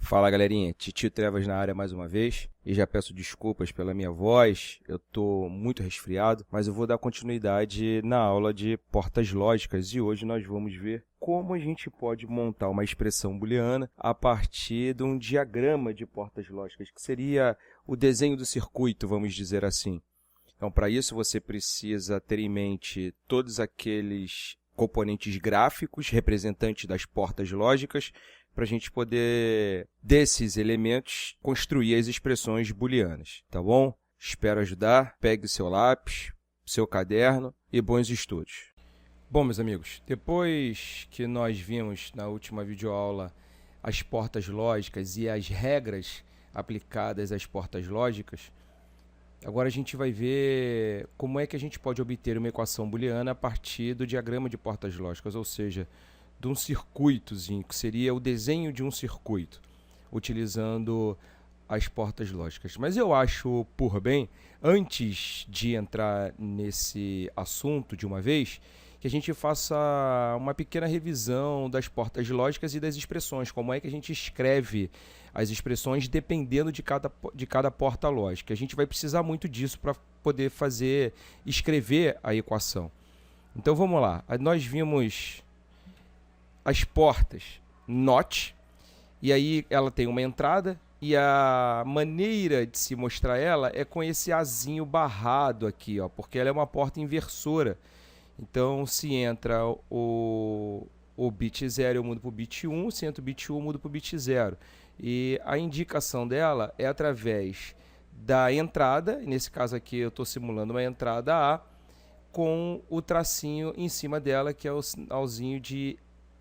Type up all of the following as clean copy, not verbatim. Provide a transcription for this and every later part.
Fala galerinha, Titio Trevas na área mais uma vez e já peço desculpas pela minha voz, eu tô muito resfriado, mas eu vou dar continuidade na aula de portas lógicas e hoje nós vamos ver como a gente pode montar uma expressão booleana a partir de um diagrama de portas lógicas, que seria o desenho do circuito, vamos dizer assim. Então, para isso você precisa ter em mente todos aqueles componentes gráficos representantes das portas lógicas, para a gente poder, desses elementos, construir as expressões booleanas, tá bom? Espero ajudar. Pegue o seu lápis, seu caderno e bons estudos. Bom, meus amigos, depois que nós vimos na última videoaula as portas lógicas e as regras aplicadas às portas lógicas, agora a gente vai ver como é que a gente pode obter uma equação booleana a partir do diagrama de portas lógicas, ou seja, de um circuitozinho, que seria o desenho de um circuito, utilizando as portas lógicas. Mas eu acho por bem, antes de entrar nesse assunto de uma vez, que a gente faça uma pequena revisão das portas lógicas e das expressões, como é que a gente escreve as expressões dependendo de cada porta lógica. A gente vai precisar muito disso para poder escrever a equação. Então vamos lá, nós vimos as portas NOT, e aí ela tem uma entrada, e a maneira de se mostrar ela é com esse azinho barrado aqui, ó, porque ela é uma porta inversora. Então, se entra o bit 0, eu mudo para o bit 1, se entra o bit 1, eu mudo para o bit 0. E a indicação dela é através da entrada, nesse caso aqui eu estou simulando uma entrada A, com o tracinho em cima dela, que é o sinalzinho de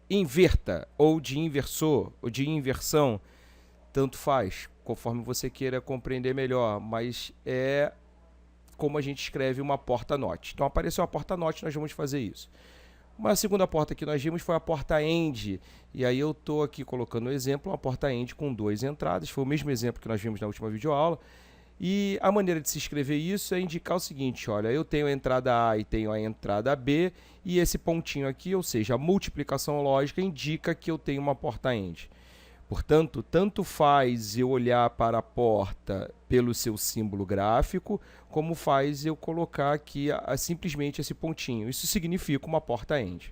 inverta, ou de inversor, ou de inversão, tanto faz, conforme você queira compreender melhor, mas é como a gente escreve uma porta NOT. Então apareceu a porta NOT, nós vamos fazer isso. Uma segunda porta que nós vimos foi a porta AND, e aí eu estou aqui colocando o exemplo, uma porta AND com 2 entradas, foi o mesmo exemplo que nós vimos na última videoaula. E a maneira de se escrever isso é indicar o seguinte, olha, eu tenho a entrada A e tenho a entrada B, e esse pontinho aqui, ou seja, a multiplicação lógica, indica que eu tenho uma porta AND. Portanto, tanto faz eu olhar para a porta pelo seu símbolo gráfico, como faz eu colocar aqui simplesmente esse pontinho. Isso significa uma porta AND.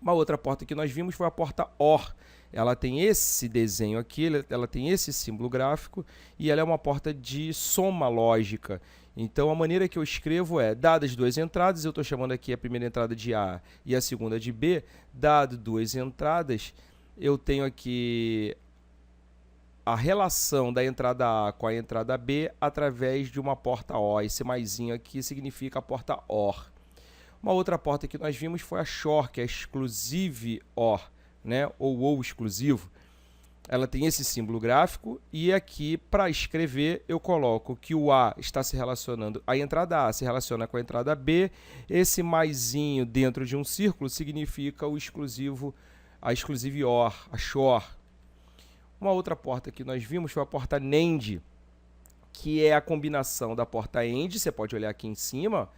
Uma outra porta que nós vimos foi a porta OR. Ela tem esse desenho aqui, ela tem esse símbolo gráfico e ela é uma porta de soma lógica. Então, a maneira que eu escrevo é, dadas 2 entradas, eu estou chamando aqui a primeira entrada de A e a segunda de B, dado 2 entradas, eu tenho aqui a relação da entrada A com a entrada B através de uma porta OR. Esse maisinho aqui significa a porta OR. Uma outra porta que nós vimos foi a XOR, que é Exclusive OR, né? ou exclusivo. Ela tem esse símbolo gráfico e aqui, para escrever, eu coloco que o A está se relacionando, a entrada A se relaciona com a entrada B, esse maisinho dentro de um círculo significa o exclusivo, a Exclusive OR, a XOR. Uma outra porta que nós vimos foi a porta NAND, que é a combinação da porta AND, você pode olhar aqui em cima,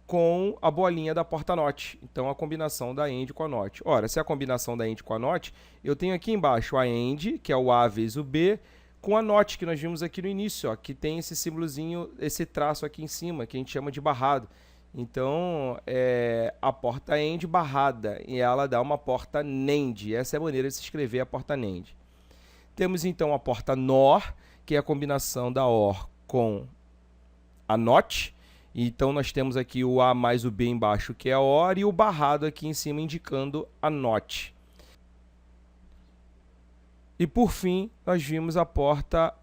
com a bolinha da porta NOT. Então, a combinação da AND com a NOT. Ora, se é a combinação da AND com a NOT, eu tenho aqui embaixo a AND, que é o A vezes o B, com a NOT, que nós vimos aqui no início, ó, que tem esse símbolozinho, esse traço aqui em cima, que a gente chama de barrado. Então, é a porta AND barrada, e ela dá uma porta NAND. Essa é a maneira de se escrever a porta NAND. Temos, então, a porta NOR, que é a combinação da OR com a NOT. Então, nós temos aqui o A mais o B embaixo, que é a OR, e o barrado aqui em cima, indicando a NOT. E, por fim, nós vimos a porta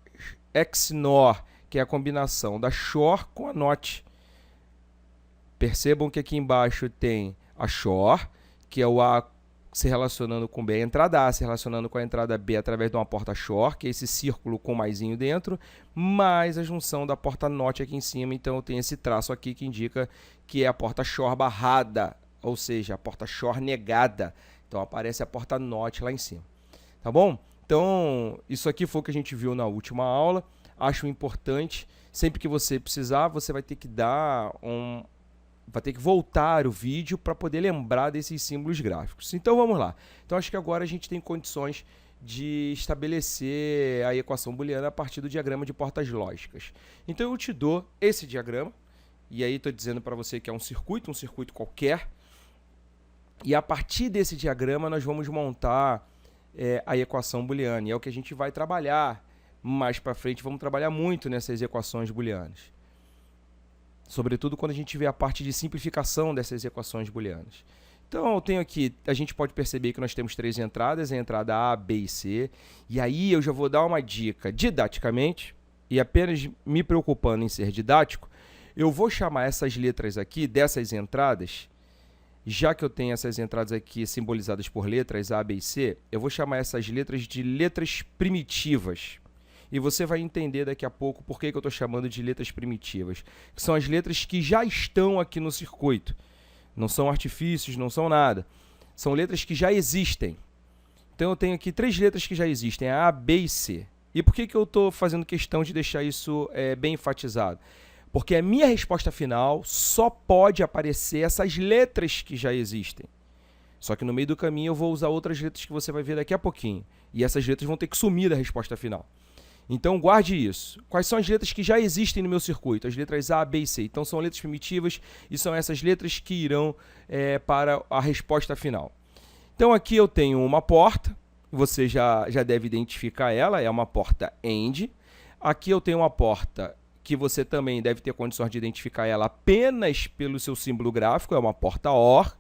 XNOR, que é a combinação da XOR com a NOT. Percebam que aqui embaixo tem a XOR, que é o A se relacionando com B, a entrada A se relacionando com a entrada B através de uma porta XOR, que é esse círculo com maisinho dentro, mais a junção da porta NOT aqui em cima. Então, eu tenho esse traço aqui que indica que é a porta XOR barrada, ou seja, a porta XOR negada. Então, aparece a porta NOT lá em cima. Tá bom? Então, isso aqui foi o que a gente viu na última aula. Acho importante, sempre que você precisar, você vai ter que vai ter que voltar o vídeo para poder lembrar desses símbolos gráficos. Então vamos lá. Então acho que agora a gente tem condições de estabelecer a equação booleana a partir do diagrama de portas lógicas. Então eu te dou esse diagrama, e aí estou dizendo para você que é um circuito qualquer, e a partir desse diagrama nós vamos montar a equação booleana, e é o que a gente vai trabalhar mais para frente, vamos trabalhar muito nessas equações booleanas. Sobretudo quando a gente vê a parte de simplificação dessas equações booleanas. Então, eu tenho aqui, a gente pode perceber que nós temos 3 entradas, a entrada A, B e C, e aí eu já vou dar uma dica didaticamente, e apenas me preocupando em ser didático, eu vou chamar essas letras aqui, dessas entradas, já que eu tenho essas entradas aqui simbolizadas por letras A, B e C, eu vou chamar essas letras de letras primitivas. E você vai entender daqui a pouco por que eu estou chamando de letras primitivas, que são as letras que já estão aqui no circuito. Não são artifícios, não são nada. São letras que já existem. Então eu tenho aqui 3 letras que já existem, A, B e C. E por que eu estou fazendo questão de deixar isso bem enfatizado? Porque a minha resposta final só pode aparecer essas letras que já existem. Só que no meio do caminho eu vou usar outras letras que você vai ver daqui a pouquinho. E essas letras vão ter que sumir da resposta final. Então, guarde isso. Quais são as letras que já existem no meu circuito? As letras A, B e C. Então, são letras primitivas e são essas letras que irão para a resposta final. Então, aqui eu tenho uma porta. Você já deve identificar ela. É uma porta AND. Aqui eu tenho uma porta que você também deve ter condições de identificar ela apenas pelo seu símbolo gráfico. É uma porta OR.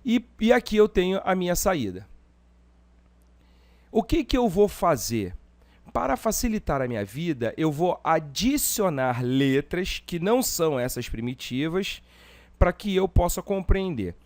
E aqui eu tenho a minha saída. O que eu vou fazer? Para facilitar a minha vida, eu vou adicionar letras que não são essas primitivas para que eu possa compreender.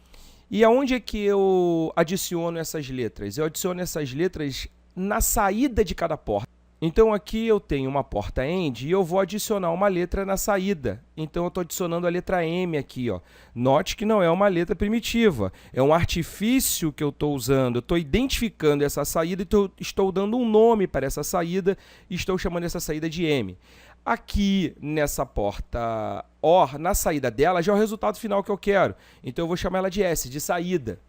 E aonde é que eu adiciono essas letras? Eu adiciono essas letras na saída de cada porta. Então, aqui eu tenho uma porta AND e eu vou adicionar uma letra na saída. Então, eu estou adicionando a letra M aqui. Ó. Note que não é uma letra primitiva. É um artifício que eu estou usando. Eu estou identificando essa saída e estou dando um nome para essa saída e estou chamando essa saída de M. Aqui, nessa porta OR, na saída dela, já é o resultado final que eu quero. Então, eu vou chamar ela de S, de saída.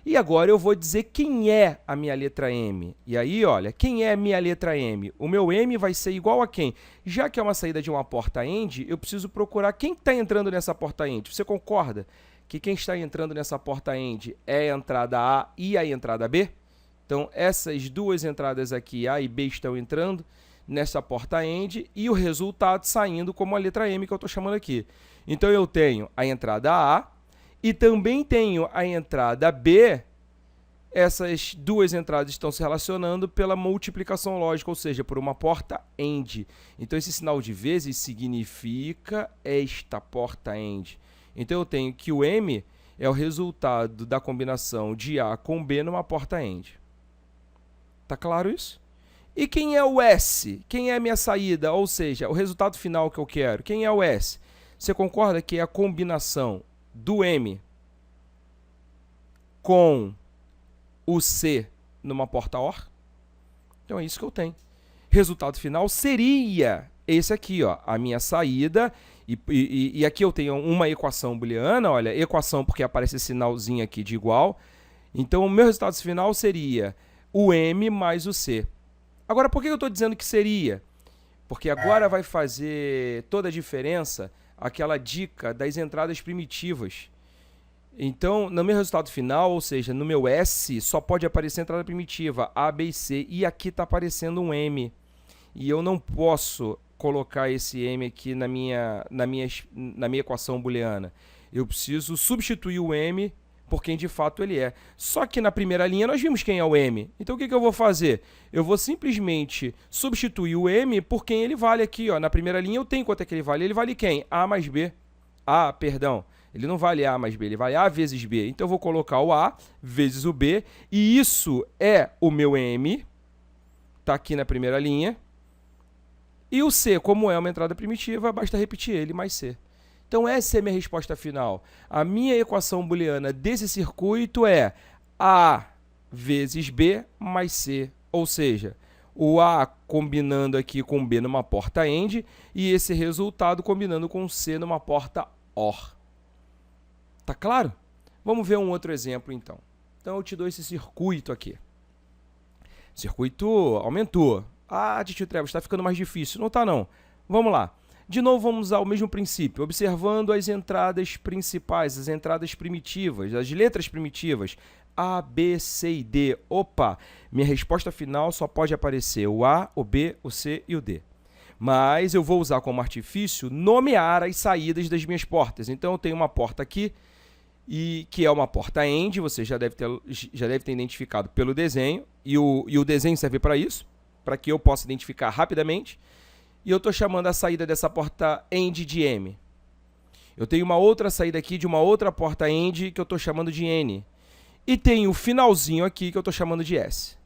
E agora eu vou dizer quem é a minha letra M. E aí, olha, quem é a minha letra M? O meu M vai ser igual a quem? Já que é uma saída de uma porta AND, eu preciso procurar quem está entrando nessa porta AND. Você concorda que quem está entrando nessa porta AND é a entrada A e a entrada B? Então, essas duas entradas aqui, A e B, estão entrando nessa porta AND e o resultado saindo como a letra M que eu estou chamando aqui. Então, eu tenho a entrada A, e também tenho a entrada B, essas duas entradas estão se relacionando pela multiplicação lógica, ou seja, por uma porta AND. Então, esse sinal de vezes significa esta porta AND. Então, eu tenho que o M é o resultado da combinação de A com B numa porta AND. Tá claro isso? E quem é o S? Quem é a minha saída? Ou seja, o resultado final que eu quero. Quem é o S? Você concorda que é a combinação do M com o C numa porta OR? Então é isso que eu tenho. Resultado final seria esse aqui, ó, a minha saída. E aqui eu tenho uma equação booleana, olha, equação porque aparece esse sinalzinho aqui de igual. Então o meu resultado final seria o M mais o C. Agora, por que eu estou dizendo que seria? Porque agora vai fazer toda a diferença aquela dica das entradas primitivas. Então, no meu resultado final, ou seja, no meu S, só pode aparecer a entrada primitiva, A, B e C, e aqui está aparecendo um M. E eu não posso colocar esse M aqui na minha equação booleana. Eu preciso substituir o M por quem de fato ele é. Só que na primeira linha nós vimos quem é o M. Então, o que eu vou fazer? Eu vou simplesmente substituir o M por quem ele vale aqui. Ó. Na primeira linha eu tenho quanto é que ele vale. Ele vale quem? A mais B. Perdão. Ele não vale A mais B, ele vale A vezes B. Então, eu vou colocar o A vezes o B. E isso é o meu M. Está aqui na primeira linha. E o C, como é uma entrada primitiva, basta repetir ele mais C. Então, essa é a minha resposta final. A minha equação booleana desse circuito é A vezes B mais C. Ou seja, o A combinando aqui com B numa porta AND e esse resultado combinando com C numa porta OR. Tá claro? Vamos ver um outro exemplo, então. Então, eu te dou esse circuito aqui. O circuito aumentou. Ah, Titio Trevas, está ficando mais difícil. Não está, não. Vamos lá. De novo, vamos usar o mesmo princípio, observando as entradas principais, as entradas primitivas, as letras primitivas, A, B, C e D. Opa, minha resposta final só pode aparecer o A, o B, o C e o D. Mas eu vou usar como artifício nomear as saídas das minhas portas. Então, eu tenho uma porta aqui, que é uma porta AND, você já deve ter identificado pelo desenho, e o desenho serve para isso, para que eu possa identificar rapidamente. E eu estou chamando a saída dessa porta AND de M. Eu tenho uma outra saída aqui de uma outra porta AND que eu estou chamando de N. E tenho o finalzinho aqui que eu estou chamando de S.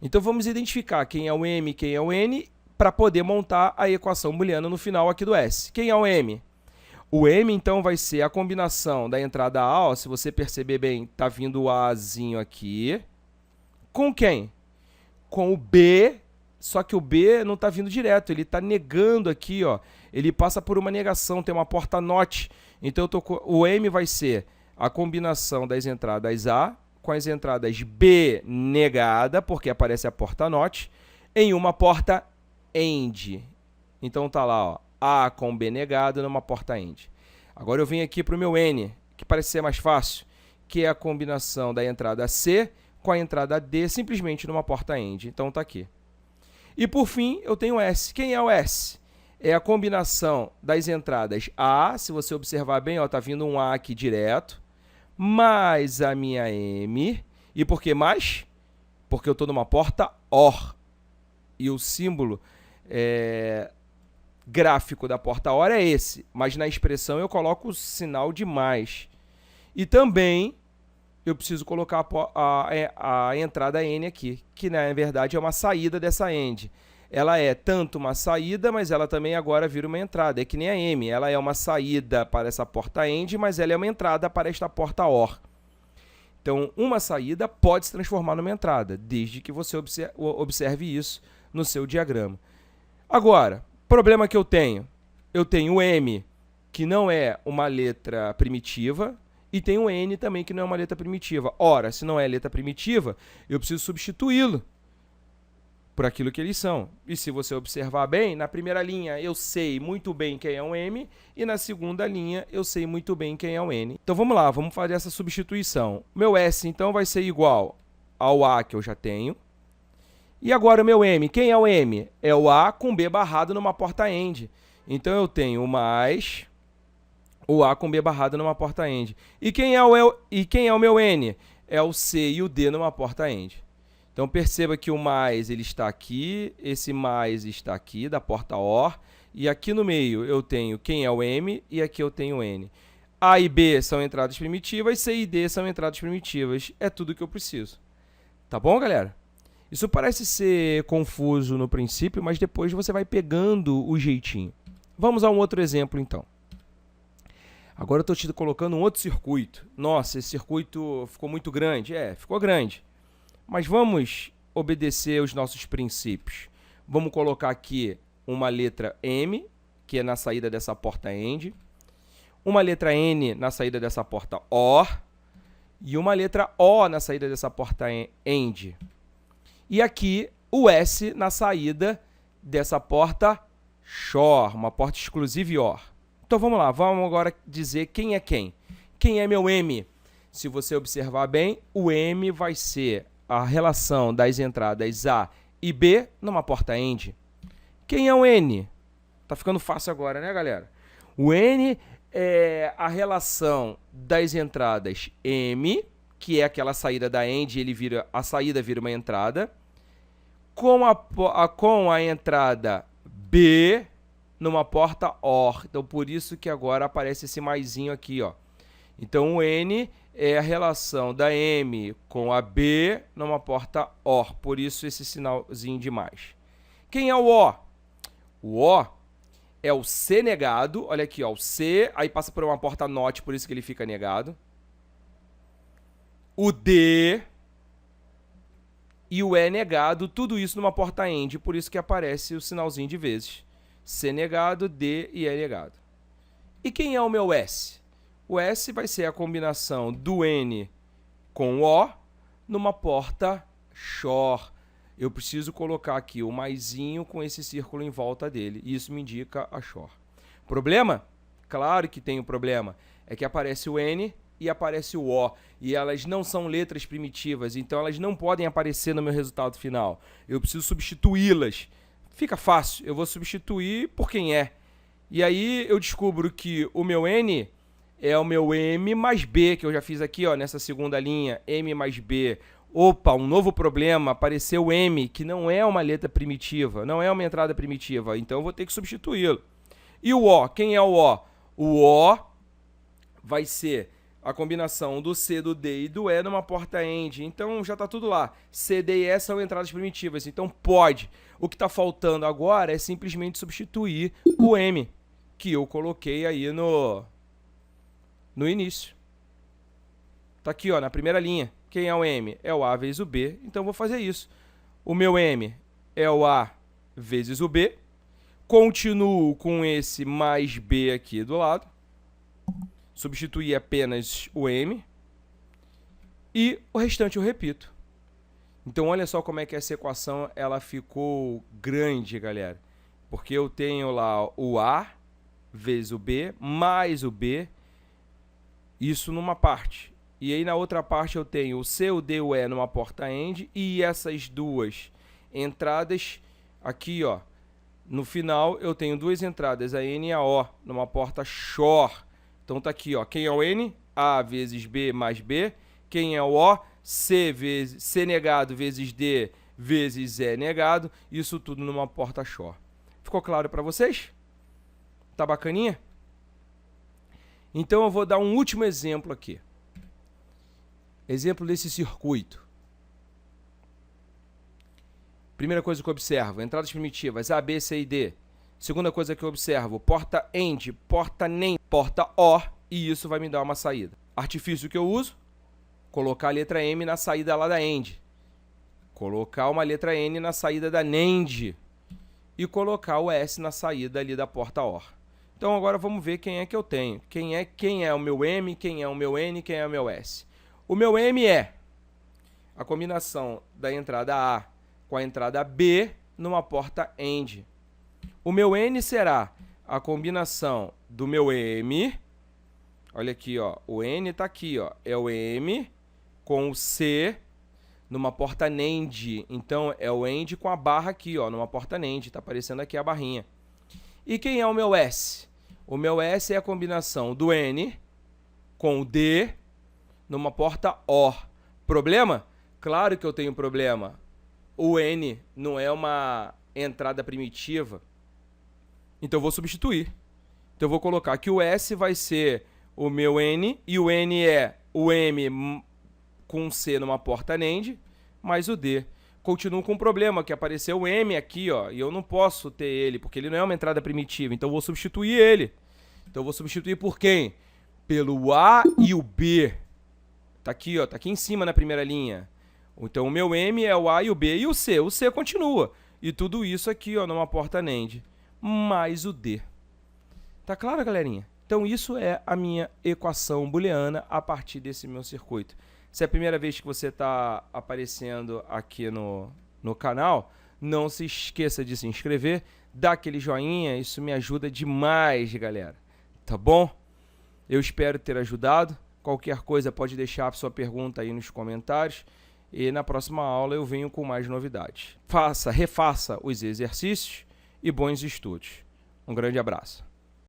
Então vamos identificar quem é o M e quem é o N para poder montar a equação booleana no final aqui do S. Quem é o M? O M, então, vai ser a combinação da entrada A, ó, se você perceber bem, está vindo o Azinho aqui. Com quem? Com o B, só que o B não está vindo direto, ele está negando aqui, ó. Ele passa por uma negação, tem uma porta NOT. Então, o M vai ser a combinação das entradas A com as entradas B negada, porque aparece a porta NOT, em uma porta AND. Então, tá lá, ó. A com B negado numa porta AND. Agora eu venho aqui para o meu N, que parece ser mais fácil, que é a combinação da entrada C com a entrada D, simplesmente numa porta AND. Então está aqui. E por fim, eu tenho S. Quem é o S? É a combinação das entradas A, se você observar bem, está vindo um A aqui direto, mais a minha M. E por que mais? Porque eu estou numa porta OR. E o símbolo gráfico da porta OR é esse, mas na expressão eu coloco o sinal de mais. E também eu preciso colocar a entrada N aqui, que na verdade é uma saída dessa AND. Ela é tanto uma saída, mas ela também agora vira uma entrada. É que nem a M, ela é uma saída para essa porta AND, mas ela é uma entrada para esta porta OR. Então, uma saída pode se transformar numa entrada, desde que você observe isso no seu diagrama. Agora, problema que eu tenho o M, que não é uma letra primitiva, e tem o N também, que não é uma letra primitiva. Ora, se não é letra primitiva, eu preciso substituí-lo por aquilo que eles são. E se você observar bem, na primeira linha eu sei muito bem quem é o M, e na segunda linha eu sei muito bem quem é o N. Então vamos lá, vamos fazer essa substituição. Meu S, então, vai ser igual ao A que eu já tenho. E agora o meu M, quem é o M? É o A com B barrado numa porta AND. Então eu tenho mais o A com B barrado numa porta AND. E quem é o meu N? É o C e o D numa porta AND. Então perceba que o mais ele está aqui, esse mais está aqui da porta OR, e aqui no meio eu tenho quem é o M e aqui eu tenho o N. A e B são entradas primitivas, C e D são entradas primitivas. É tudo que eu preciso. Tá bom, galera? Isso parece ser confuso no princípio, mas depois você vai pegando o jeitinho. Vamos a um outro exemplo, então. Agora eu estou te colocando um outro circuito. Nossa, esse circuito ficou muito grande. Ficou grande. Mas vamos obedecer os nossos princípios. Vamos colocar aqui uma letra M, que é na saída dessa porta AND. Uma letra N na saída dessa porta OR. E uma letra O na saída dessa porta AND. E aqui o S na saída dessa porta XOR, uma porta exclusiva OR. Então vamos lá, vamos agora dizer quem é quem. Quem é meu M? Se você observar bem, o M vai ser a relação das entradas A e B numa porta AND. Quem é o N? Tá ficando fácil agora, né, galera? O N é a relação das entradas M, que é aquela saída da AND, a saída vira uma entrada, com a entrada B numa porta OR. Então, por isso que agora aparece esse maisinho aqui, ó. Então, o N é a relação da M com a B numa porta OR. Por isso, esse sinalzinho de mais. Quem é o O? O O é o C negado. Olha aqui, ó, o C, aí passa por uma porta NOT, por isso que ele fica negado. O D e o E negado, tudo isso numa porta AND, por isso que aparece o sinalzinho de vezes. C negado, D e E negado. E quem é o meu S? O S vai ser a combinação do N com o O numa porta XOR. eu preciso colocar aqui o maisinho com esse círculo em volta dele. E isso me indica a Shor. Problema? Claro que tem um problema. É que aparece o N e aparece o O. E elas não são letras primitivas, então elas não podem aparecer no meu resultado final. Eu preciso substituí-las. Fica fácil, eu vou substituir por quem é. E aí eu descubro que o meu N é o meu M mais B, que eu já fiz aqui, ó, nessa segunda linha, M mais B. Opa, um novo problema, apareceu o M, que não é uma letra primitiva, não é uma entrada primitiva, então eu vou ter que substituí-lo. E o O, quem é o O? O O vai ser a combinação do C, do D e do E numa porta AND. Então já está tudo lá. C, D e E são entradas primitivas, então pode. O que está faltando agora é simplesmente substituir o M, que eu coloquei aí no início. Está aqui, ó, na primeira linha. Quem é o M? É o A vezes o B, então eu vou fazer isso. O meu M é o A vezes o B. Continuo com esse mais B aqui do lado. Substituir apenas o M. E o restante eu repito. Então, olha só como é que essa equação ela ficou grande, galera. Porque eu tenho lá o A vezes o B, mais o B. Isso numa parte. E aí, na outra parte, eu tenho o C, o D e o E numa porta AND. E essas duas entradas aqui, ó. No final, eu tenho duas entradas, a N e a O, numa porta Shor. Então, tá aqui, ó. Quem é o N? A vezes B mais B. Quem é o O? C negado vezes D vezes E negado. Isso tudo numa porta Shor. Ficou claro para vocês? Tá bacaninha? Então, eu vou dar um último exemplo aqui. Exemplo desse circuito. Primeira coisa que eu observo, entradas primitivas A, B, C e D. Segunda coisa que eu observo, porta AND, porta NAND, porta OR, e isso vai me dar uma saída. Artifício que eu uso, colocar a letra M na saída lá da AND. Colocar uma letra N na saída da NAND. E colocar o S na saída ali da porta OR. Então agora vamos ver quem é que eu tenho. Quem é o meu M, quem é o meu N, quem é o meu S. O meu M é a combinação da entrada A com a entrada B numa porta AND. O meu N será a combinação do meu M, olha aqui, ó, o N está aqui, ó, é o M com o C numa porta NAND. Então, é o AND com a barra aqui, ó, numa porta NAND, está aparecendo aqui a barrinha. E quem é o meu S? O meu S é a combinação do N com o D numa porta OR. Problema? Claro que eu tenho problema. O N não é uma entrada primitiva. Então eu vou substituir. Então eu vou colocar que o S vai ser o meu N e o N é o M com C numa porta NAND mais o D. Continuo com um problema, que apareceu o M aqui, ó, e eu não posso ter ele, porque ele não é uma entrada primitiva. Então eu vou substituir ele. Então eu vou substituir por quem? Pelo A e o B. Tá aqui, ó, tá aqui em cima na primeira linha. Então o meu M é o A e o B. E o C? O C continua. E tudo isso aqui, ó, numa porta NAND. Mais o D. Tá claro, galerinha? Então isso é a minha equação booleana a partir desse meu circuito. Se é a primeira vez que você está aparecendo aqui no canal, não se esqueça de se inscrever, dá aquele joinha, isso me ajuda demais, galera. Tá bom? Eu espero ter ajudado. Qualquer coisa pode deixar a sua pergunta aí nos comentários. E na próxima aula eu venho com mais novidades. Refaça os exercícios e bons estudos. Um grande abraço.